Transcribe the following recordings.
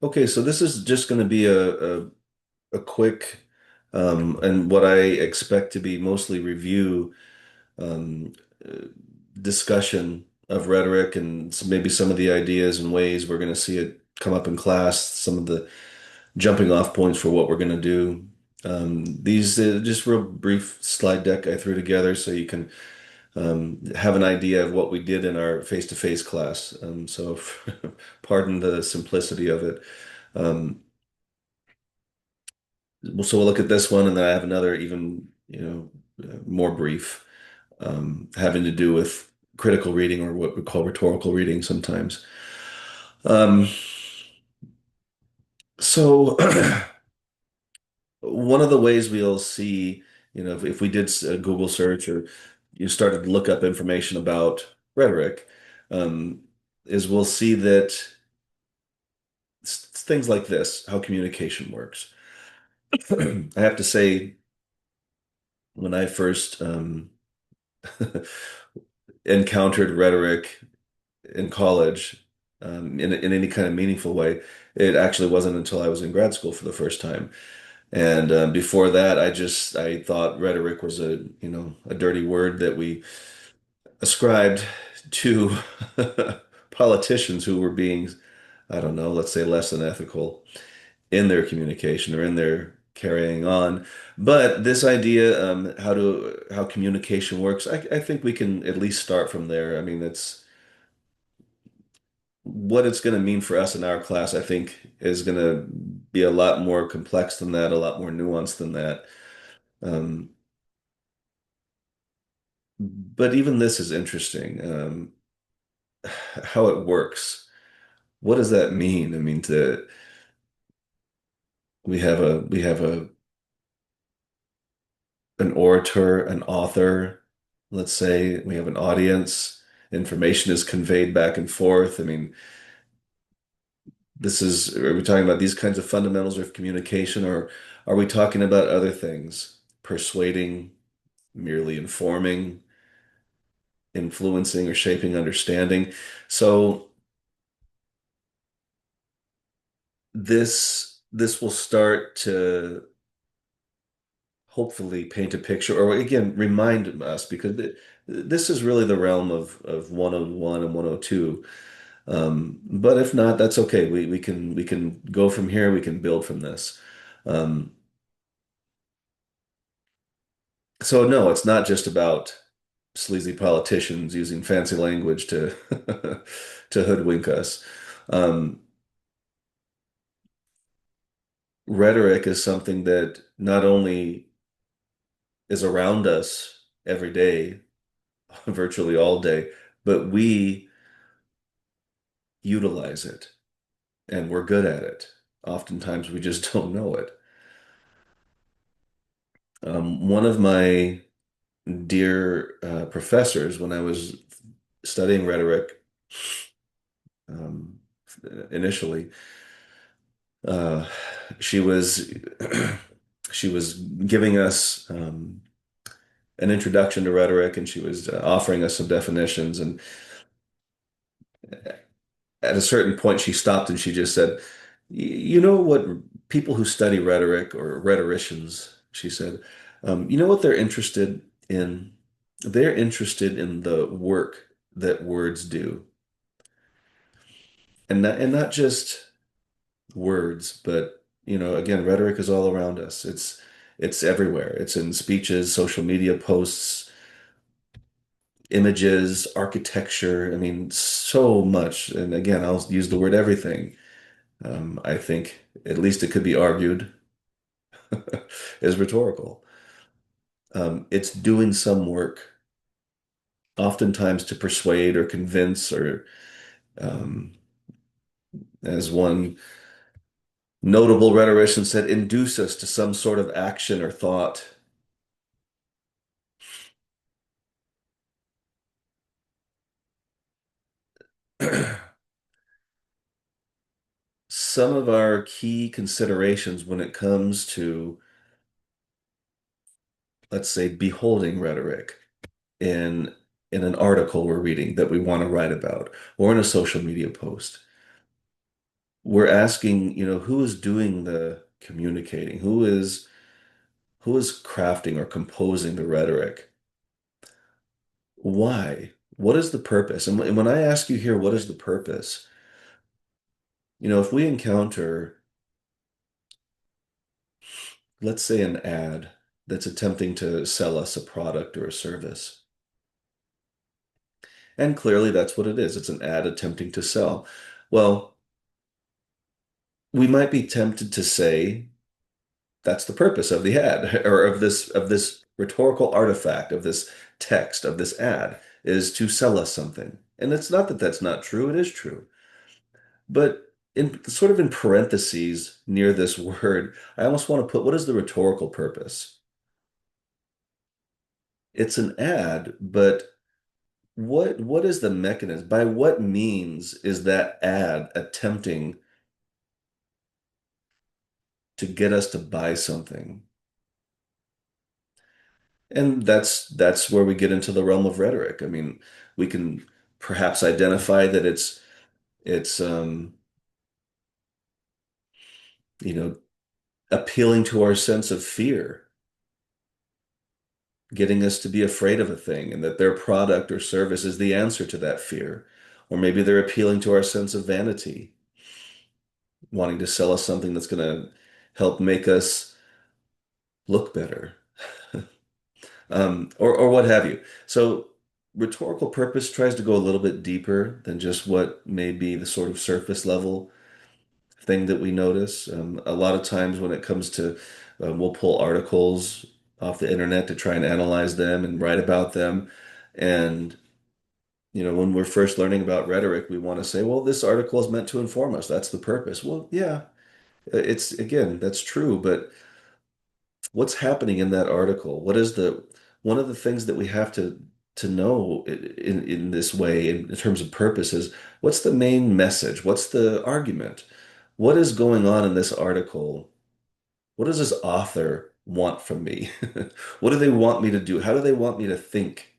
Okay, so this is just going to be a quick and what I expect to be mostly review um, uh, discussion of rhetoric and maybe some of the ideas and ways we're going to see it come up in class, some of the jumping off points for what we're going to do. These just real brief slide deck I threw together so you can have an idea of what we did in our face-to-face class. So pardon the simplicity of it. Um, so we'll look at this one, and then I have another even, more brief, having to do with critical reading or what we call rhetorical reading sometimes. Um, so one of the ways we'll see, if we did a Google search or you started to look up information about rhetoric, um, is we'll see that things like this, how communication works. I have to say, when I first encountered rhetoric in college, in any kind of meaningful way, it actually wasn't until I was in grad school for the first time. And before that, I thought rhetoric was a dirty word that we ascribed to politicians who were being, I don't know, let's say less than ethical in their communication or in their carrying on. But this idea, how communication works, I think we can at least start from there. I mean, it's what it's going to mean for us in our class, I think, is going to be a lot more complex than that, a lot more nuanced than that. Um, but even this is interesting, how it works. What does that mean? I mean, we have a an orator, an author, let's say we have an audience, information is conveyed back and forth. I mean, are we talking about these kinds of fundamentals of communication, or are we talking about other things? Persuading, merely informing, influencing, or shaping understanding. So this will start to hopefully paint a picture, or again, remind us, because this is really the realm of 101 and 102. But if not, that's okay. We can go from here. We can build from this. Um, so no, it's not just about sleazy politicians using fancy language to to hoodwink us. Um, Rhetoric is something that not only is around us every day, virtually all day, but we utilize it and we're good at it. Oftentimes we just don't know it. One of my dear professors, when I was studying rhetoric um, initially, uh, she was she was giving us an introduction to rhetoric, and she was offering us some definitions. And at a certain point, she stopped and she just said, You know what people who study rhetoric or rhetoricians," she said, you know what they're interested in? They're interested in the work that words do. And not just words, but again, rhetoric is all around us. It's everywhere. It's in speeches, social media posts, images, architecture. I mean, so much. And again, I'll use the word everything. I think at least it could be argued is rhetorical. It's doing some work, oftentimes to persuade or convince, or um, as one notable rhetorician said, induce us to some sort of action or thought. Some of our key considerations when it comes to, let's say, beholding rhetoric in in an article we're reading that we want to write about, or in a social media post. we're asking, who is doing the communicating? Who is crafting or composing the rhetoric? Why? What is the purpose? And when I ask you here, what is the purpose? If we encounter, let's say, an ad that's attempting to sell us a product or a service, and clearly that's what it is. It's an ad attempting to sell. Well, we might be tempted to say that's the purpose of the ad or of this rhetorical artifact, of this text, of this ad, is to sell us something. And it's not that that's not true, it is true. But in sort of in parentheses near this word, I almost want to put, what is the rhetorical purpose? It's an ad, but what is the mechanism? By what means is that ad attempting to get us to buy something? And that's where we get into the realm of rhetoric. I mean, we can perhaps identify that it's you know, appealing to our sense of fear, getting us to be afraid of a thing, and that their product or service is the answer to that fear. Or maybe they're appealing to our sense of vanity, wanting to sell us something that's going to help make us look better, or what have you. So rhetorical purpose tries to go a little bit deeper than just what may be the sort of surface level thing that we notice. A lot of times when it comes to, we'll pull articles off the internet to try and analyze them and write about them. And, when we're first learning about rhetoric, we want to say, well, this article is meant to inform us. That's the purpose. Well, yeah, it's again, that's true, but what's happening in that article? One of the things that we have to know in this way in terms of purpose is what's the main message? What's the argument? What is going on in this article? What does this author want from me? What do they want me to do? How do they want me to think?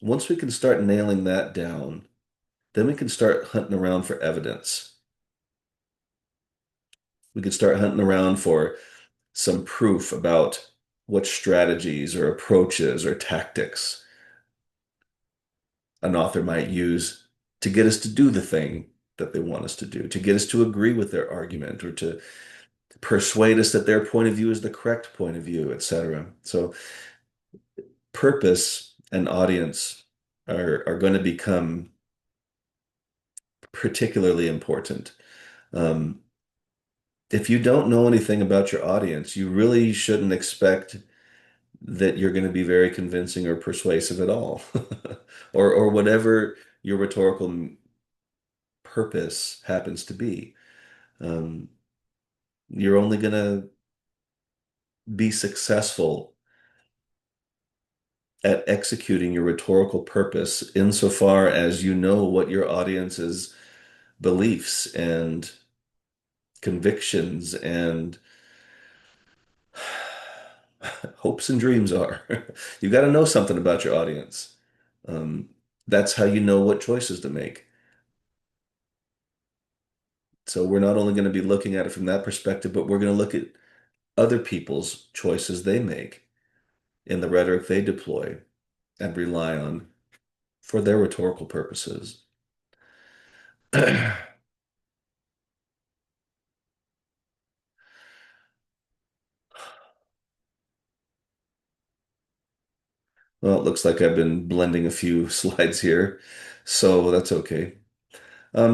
Once we can start nailing that down, then we can start hunting around for evidence. We can start hunting around for some proof about what strategies or approaches or tactics an author might use to get us to do the thing that they want us to do, to get us to agree with their argument or to persuade us that their point of view is the correct point of view, etc. So purpose and audience are going to become particularly important. Um, if you don't know anything about your audience, you really shouldn't expect that you're going to be very convincing or persuasive at all, or whatever your rhetorical purpose happens to be. Um, you're only going to be successful at executing your rhetorical purpose insofar as you know what your audience's beliefs and convictions and hopes and dreams are. You got to know something about your audience. Um, that's how you know what choices to make. So we're not only going to be looking at it from that perspective, but we're going to look at other people's choices they make in the rhetoric they deploy and rely on for their rhetorical purposes. Well, it looks like I've been blending a few slides here, so that's okay.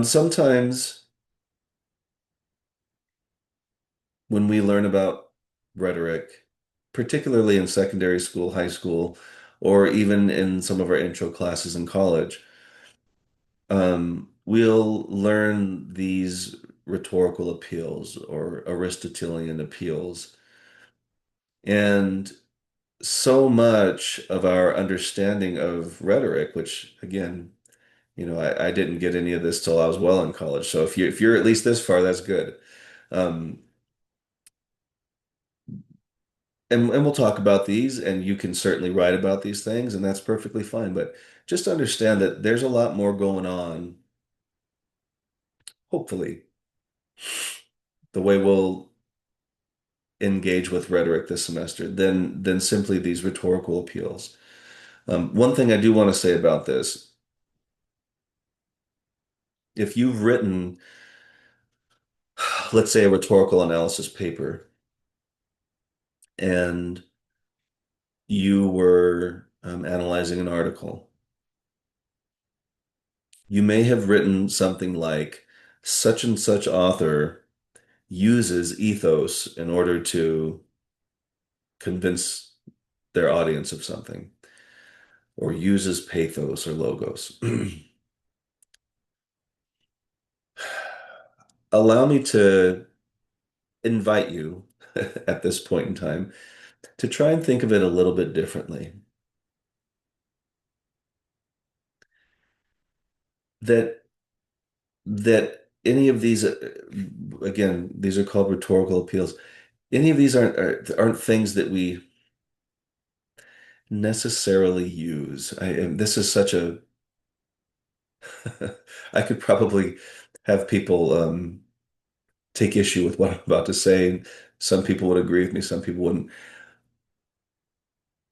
Sometimes when we learn about rhetoric, particularly in secondary school, high school, or even in some of our intro classes in college, we'll learn these rhetorical appeals or Aristotelian appeals. And so much of our understanding of rhetoric, which again, I didn't get any of this till I was well in college. So if you're at least this far, that's good. Um, and we'll talk about these, and you can certainly write about these things, and that's perfectly fine. But just understand that there's a lot more going on hopefully, the way we'll engage with rhetoric this semester than simply these rhetorical appeals. One thing I do want to say about this, if you've written, let's say, a rhetorical analysis paper and you were analyzing an article, you may have written something like such and such author uses ethos in order to convince their audience of something, or uses pathos or logos. Allow me to invite you at this point in time to try and think of it a little bit differently. That that any of these, again, these are called rhetorical appeals. Any of these aren't things that we necessarily use. And this is such a I could probably have people take issue with what I'm about to say. Some people would agree with me, some people wouldn't.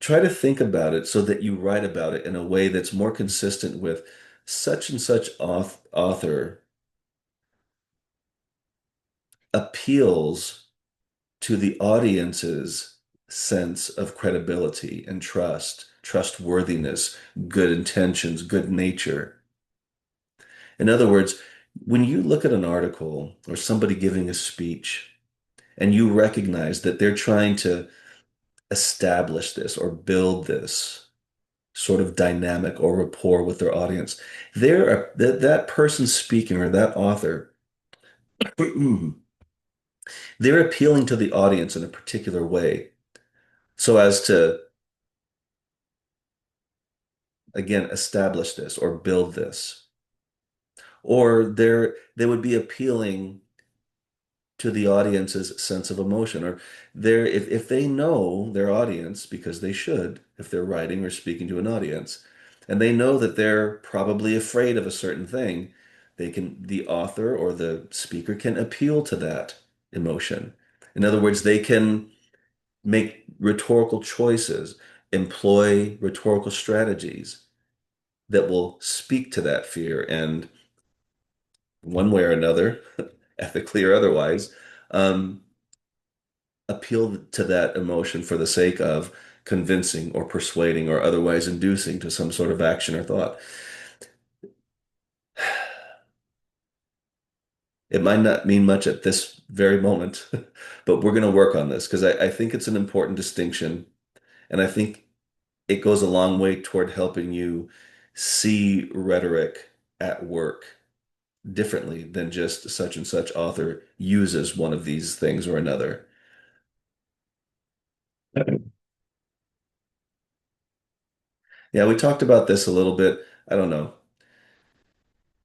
Try to think about it so that you write about it in a way that's more consistent with such and such author appeals to the audience's sense of credibility and trust, trustworthiness, good intentions, good nature. In other words, when you look at an article or somebody giving a speech and you recognize that they're trying to establish this or build this sort of dynamic or rapport with their audience, that person speaking or that author, they're appealing to the audience in a particular way so as to, again, establish this or build this. Or they would be appealing to the audience's sense of emotion. Or if they know their audience, because they should, if they're writing or speaking to an audience, and they know that they're probably afraid of a certain thing, the author or the speaker can appeal to that emotion. In other words, they can make rhetorical choices, employ rhetorical strategies that will speak to that fear and one way or another, ethically or otherwise, um, appeal to that emotion for the sake of convincing or persuading or otherwise inducing to some sort of action or thought. It might not mean much at this very moment, but we're going to work on this because I think it's an important distinction. And I think it goes a long way toward helping you see rhetoric at work differently than just such and such author uses one of these things or another. Yeah, we talked about this a little bit. I don't know.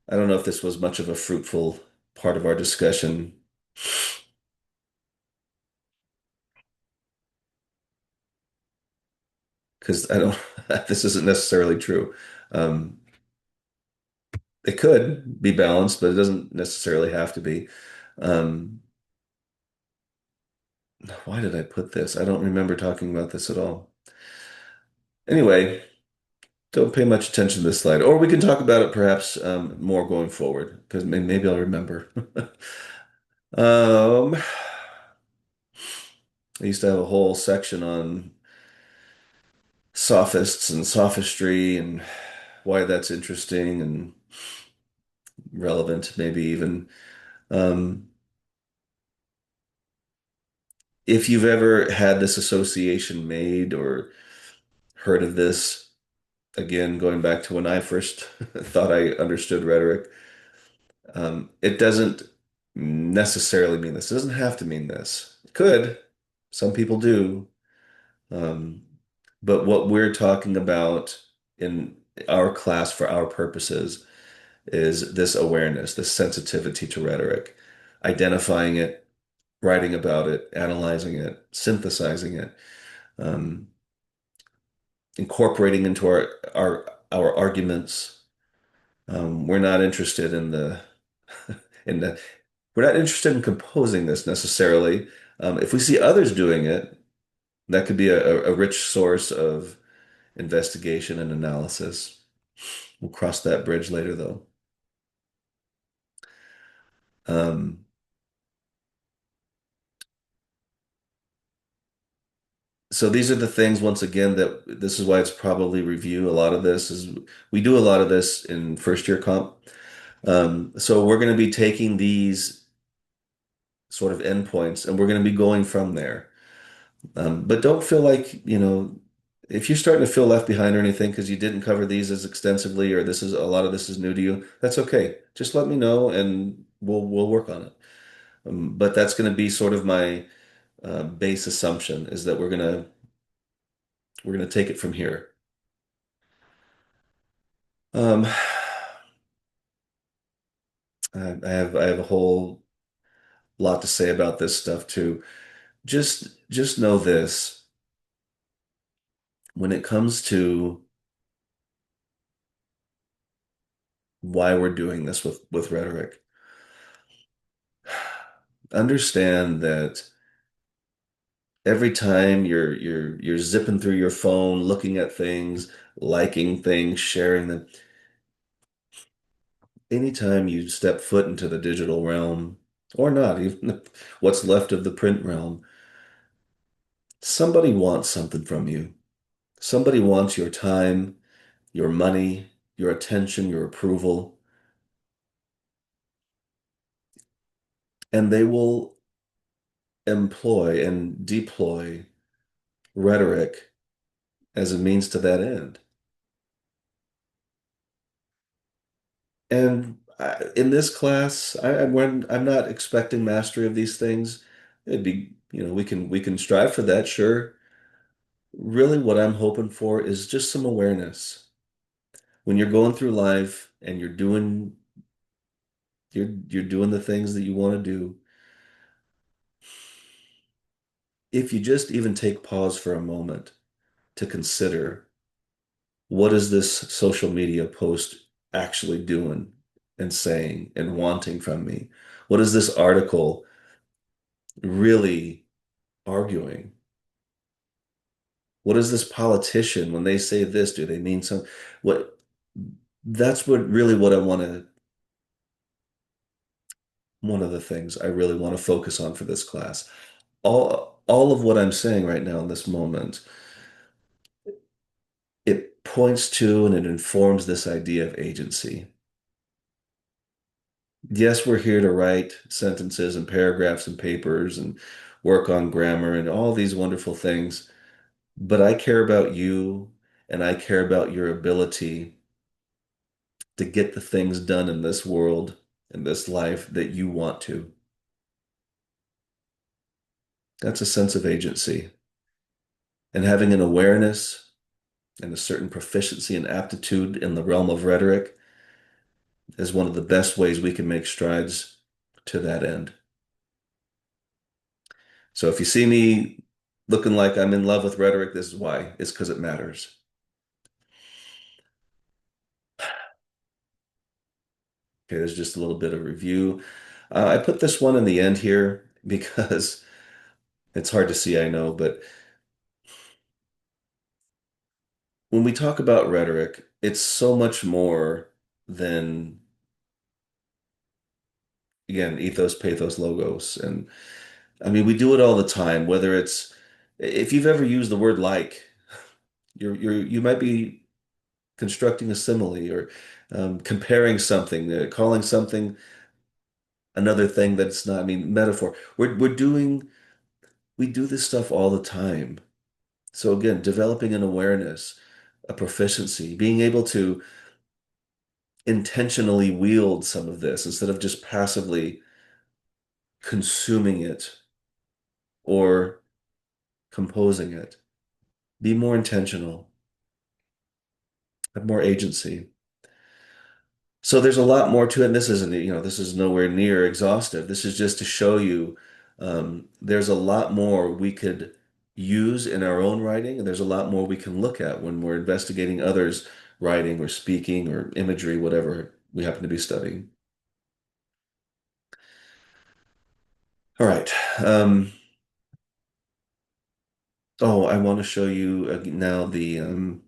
I don't know if this was much of a fruitful part of our discussion because I don't, this isn't necessarily true. Um, it could be balanced, but it doesn't necessarily have to be. Um, why did I put this? I don't remember talking about this at all. Anyway, don't pay much attention to this slide, or we can talk about it perhaps more going forward because maybe I'll remember. Um, I used to have a whole section on sophists and sophistry and why that's interesting and relevant, maybe even. Um, if you've ever had this association made or heard of this, again, going back to when I first thought I understood rhetoric, it doesn't necessarily mean this. It doesn't have to mean this. It could. Some people do. Um, but what we're talking about in our class for our purposes is this awareness, this sensitivity to rhetoric, identifying it, writing about it, analyzing it, synthesizing it, um, incorporating into our arguments. We're not interested in the And we're not interested in composing this necessarily. If we see others doing it, that could be a rich source of investigation and analysis. We'll cross that bridge later, though. Um, so these are the things, once again, that this is why it's probably review. A lot of this is we do a lot of this in first year comp. So we're going to be taking these sort of endpoints and we're going to be going from there. But don't feel like, if you're starting to feel left behind or anything because you didn't cover these as extensively or this is a lot of this is new to you, that's okay. Just let me know and we'll work on it. But that's going to be sort of my base assumption is that we're gonna take it from here. Um, I have a whole lot to say about this stuff too. Just know this. When it comes to why we're doing this with rhetoric, understand that every time you're zipping through your phone, looking at things, liking things, sharing them, anytime you step foot into the digital realm, or not, even what's left of the print realm, somebody wants something from you. Somebody wants your time, your money, your attention, your approval, and they will employ and deploy rhetoric as a means to that end. And in this class, I'm not expecting mastery of these things. It'd be, we can strive for that, sure. Really, what I'm hoping for is just some awareness. When you're going through life and you're doing the things that you want to do, if you just even take pause for a moment to consider what is this social media post actually doing and saying and wanting from me? What is this article really arguing? What is this politician when they say this? Do they mean some? What that's what really what I want to one of the things I really want to focus on for this class. All of what I'm saying right now in this moment, it points to and it informs this idea of agency. Yes, we're here to write sentences and paragraphs and papers and work on grammar and all these wonderful things, but I care about you and I care about your ability to get the things done in this world, in this life that you want to. That's a sense of agency. And having an awareness and a certain proficiency and aptitude in the realm of rhetoric is one of the best ways we can make strides to that end. So if you see me looking like I'm in love with rhetoric, this is why. It's because it matters. Okay, there's just a little bit of review. I put this one in the end here because it's hard to see, I know, but when we talk about rhetoric, it's so much more than, again, ethos, pathos, logos. And I mean, we do it all the time, whether it's, if you've ever used the word like, you might be constructing a simile or comparing something, calling something another thing that's not, I mean, metaphor. We do this stuff all the time. So again, developing an awareness, a proficiency, being able to intentionally wield some of this instead of just passively consuming it or composing it. Be more intentional, have more agency. So there's a lot more to it. And this isn't, this is nowhere near exhaustive. This is just to show you there's a lot more we could use in our own writing, and there's a lot more we can look at when we're investigating others' writing or speaking or imagery, whatever we happen to be studying. All right. Um, oh, I want to show you now the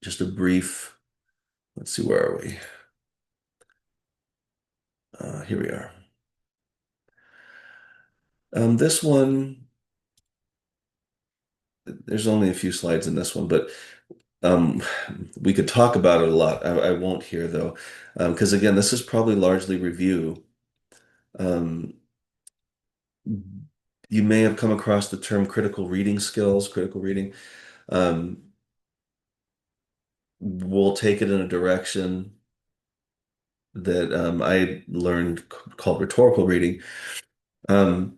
just a brief. Let's see, where are we? Here we are. This one, there's only a few slides in this one, but um, we could talk about it a lot. I won't here though, because again, this is probably largely review. Um, you may have come across the term critical reading skills, critical reading. Um, we'll take it in a direction that I learned called rhetorical reading. Um,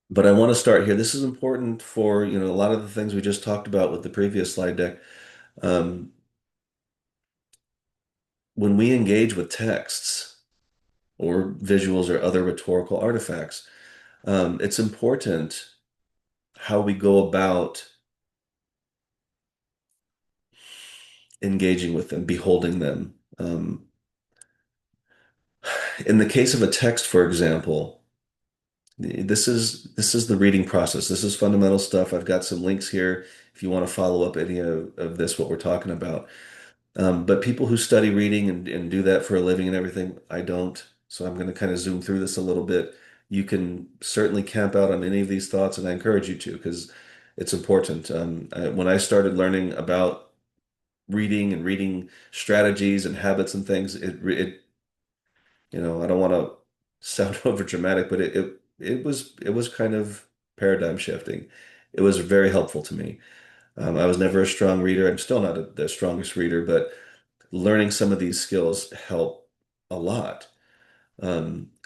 but I want to start here. This is important for, a lot of the things we just talked about with the previous slide deck. Um, when we engage with texts or visuals or other rhetorical artifacts, it's important how we go about engaging with them, beholding them. In the case of a text, for example, this is the reading process. This is fundamental stuff. I've got some links here if you want to follow up any of this, what we're talking about. But people who study reading and do that for a living and everything, I don't. So I'm going to kind of zoom through this a little bit. You can certainly camp out on any of these thoughts, and I encourage you to because it's important. When I started learning about reading and reading strategies and habits and things, I don't want to sound over dramatic, but it was kind of paradigm shifting. It was very helpful to me. I was never a strong reader. I'm still not the strongest reader, but learning some of these skills help a lot.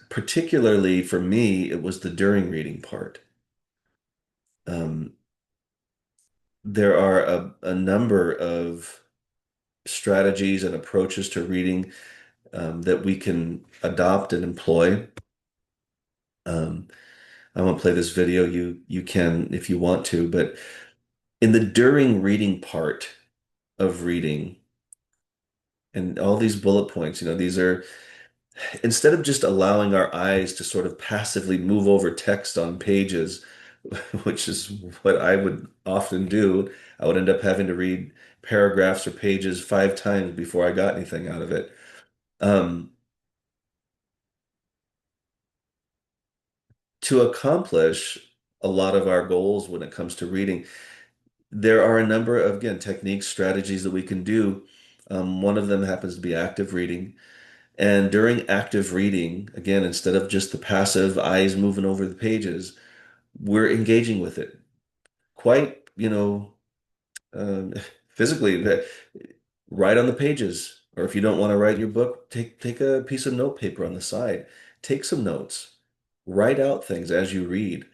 Particularly for me, it was the during reading part. Um, there are a number of strategies and approaches to reading that we can adopt and employ. Um, I won't play this video. You can if you want to, but in the during reading part of reading and all these bullet points, these are instead of just allowing our eyes to sort of passively move over text on pages, which is what I would often do, I would end up having to read paragraphs or pages 5 times before I got anything out of it. Um, to accomplish a lot of our goals when it comes to reading, there are a number of, again, techniques, strategies that we can do. One of them happens to be active reading. And during active reading, again, instead of just the passive eyes moving over the pages, we're engaging with it quite, um, physically. Write on the pages, or if you don't want to write your book, take a piece of note paper on the side, take some notes, write out things as you read.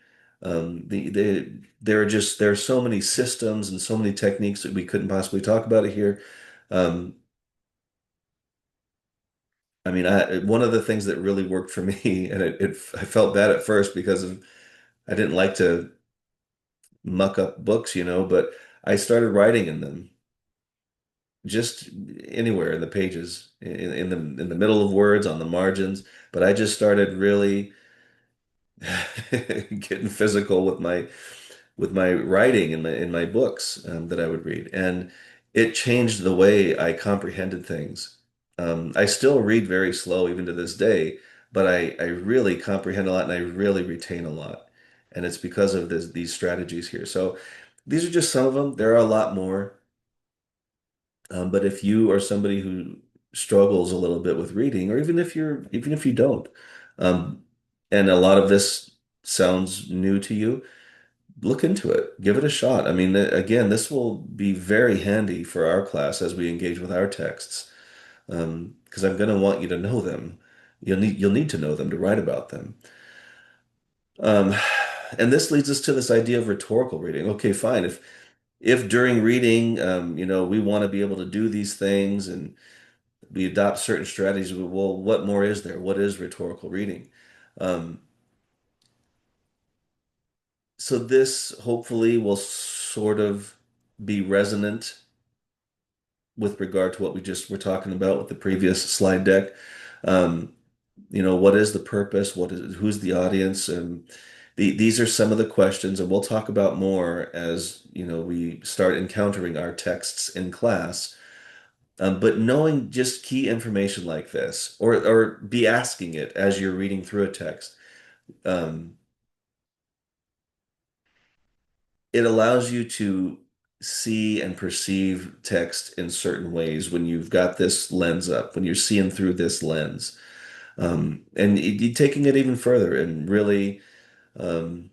There are so many systems and so many techniques that we couldn't possibly talk about it here. Um, I mean, one of the things that really worked for me, and I felt bad at first because I didn't like to muck up books, but I started writing in them, just anywhere in the pages, in the middle of words, on the margins. But I just started really getting physical with my writing in my books that I would read, and it changed the way I comprehended things. I still read very slow even to this day, but I really comprehend a lot and I really retain a lot, and it's because of these strategies here. So these are just some of them. There are a lot more. But if you are somebody who struggles a little bit with reading, or even if you don't, um, and a lot of this sounds new to you, look into it, give it a shot. I mean, again, this will be very handy for our class as we engage with our texts, because I'm going to want you to know them. You'll need to know them to write about them. Um, and this leads us to this idea of rhetorical reading. Okay, fine. If during reading, we want to be able to do these things and we adopt certain strategies. Well, what more is there? What is rhetorical reading? Um, so this hopefully will sort of be resonant with regard to what we just were talking about with the previous slide deck. Um, What is the purpose? Who's the audience? And these are some of the questions, and we'll talk about more as, we start encountering our texts in class. But knowing just key information like this, or be asking it as you're reading through a text, um, it allows you to see and perceive text in certain ways when you've got this lens up, when you're seeing through this lens. And taking it even further and really um,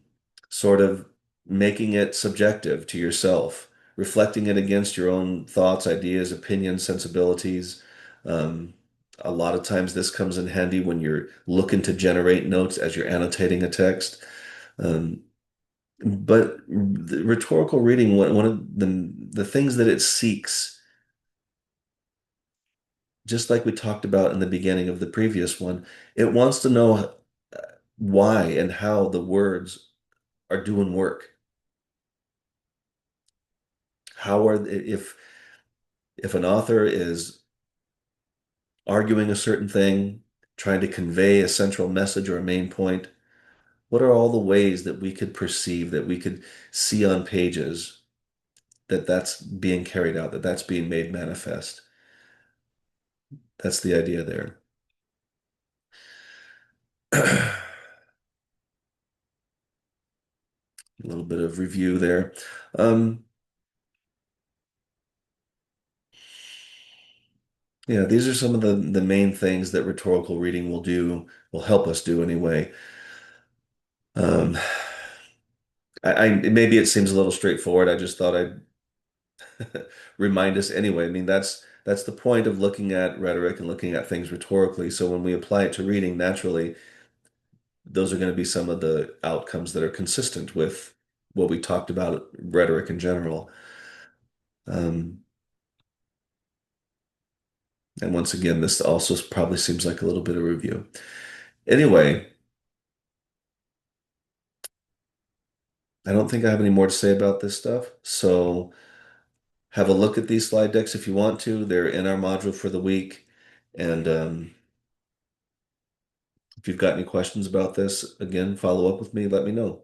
sort of making it subjective to yourself, reflecting it against your own thoughts, ideas, opinions, sensibilities. Um, a lot of times this comes in handy when you're looking to generate notes as you're annotating a text. Um, but the rhetorical reading, one of the things that it seeks, just like we talked about in the beginning of the previous one, it wants to know why and how the words are doing work. How are if an author is arguing a certain thing, trying to convey a central message or a main point, what are all the ways that we could perceive, that we could see on pages that that's being carried out, that that's being made manifest? That's the idea there. A little bit of review there. Um, yeah, these are some of the main things that rhetorical reading will help us do anyway. Um, maybe it seems a little straightforward. I just thought I'd remind us anyway. I mean, that's the point of looking at rhetoric and looking at things rhetorically. So when we apply it to reading, naturally, those are going to be some of the outcomes that are consistent with what we talked about rhetoric in general. Um, and once again, this also probably seems like a little bit of review. Anyway, I don't think I have any more to say about this stuff. So have a look at these slide decks if you want to. They're in our module for the week. And if you've got any questions about this, again, follow up with me, let me know.